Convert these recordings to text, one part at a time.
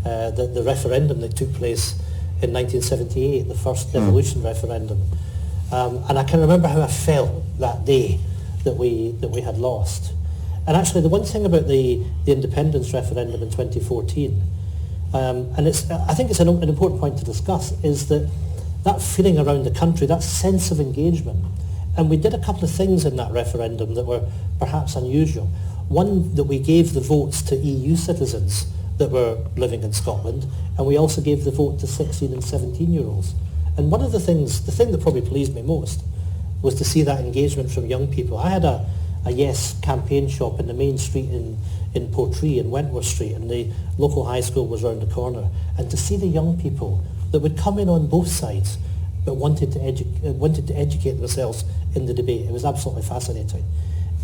the referendum that took place in 1978, the first devolution referendum. And I can remember how I felt that day that we had lost. And actually, the one thing about the independence referendum in 2014, and I think it's an important point to discuss, is that feeling around the country, that sense of engagement. And we did a couple of things in that referendum that were perhaps unusual. One, that we gave the votes to EU citizens that were living in Scotland, and we also gave the vote to 16 and 17-year-olds. And one of the thing that probably pleased me most was to see that engagement from young people. I had a Yes campaign shop in the main street in Portree, in Wentworth Street, and the local high school was round the corner. And to see the young people that would come in on both sides but wanted to educate themselves in the debate, it was absolutely fascinating.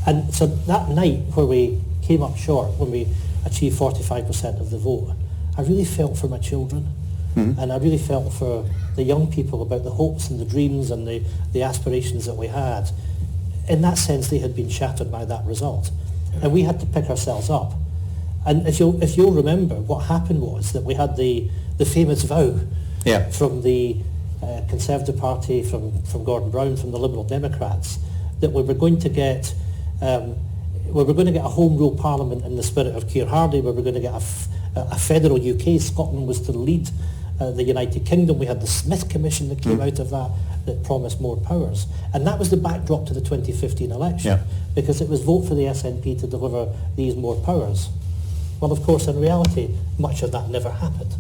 And so that night where we came up short, when we achieved 45% of the vote, I really felt for my children. And I really felt for the young people about the hopes and the dreams and the aspirations that we had. In that sense, they had been shattered by that result. And we had to pick ourselves up. And if you'll remember, what happened was that we had the famous vow from the Conservative Party, from Gordon Brown, from the Liberal Democrats, that we were going to get a Home Rule Parliament in the spirit of Keir Hardie, we were going to get a federal UK. Scotland was to lead the United Kingdom. We had the Smith Commission that came out of that promised more powers. And that was the backdrop to the 2015 election, because it was vote for the SNP to deliver these more powers. Well, of course, in reality, much of that never happened.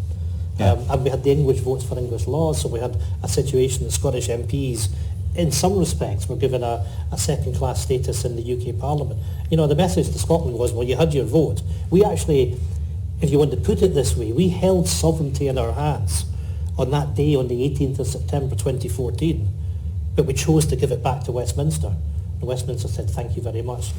And we had the English votes for English laws, so we had a situation that Scottish MPs, in some respects, were given a second-class status in the UK Parliament. You know, the message to Scotland was, well, you had your vote. We actually, if you want to put it this way, we held sovereignty in our hands on that day, on the 18th of September 2014, but we chose to give it back to Westminster. And Westminster said, thank you very much.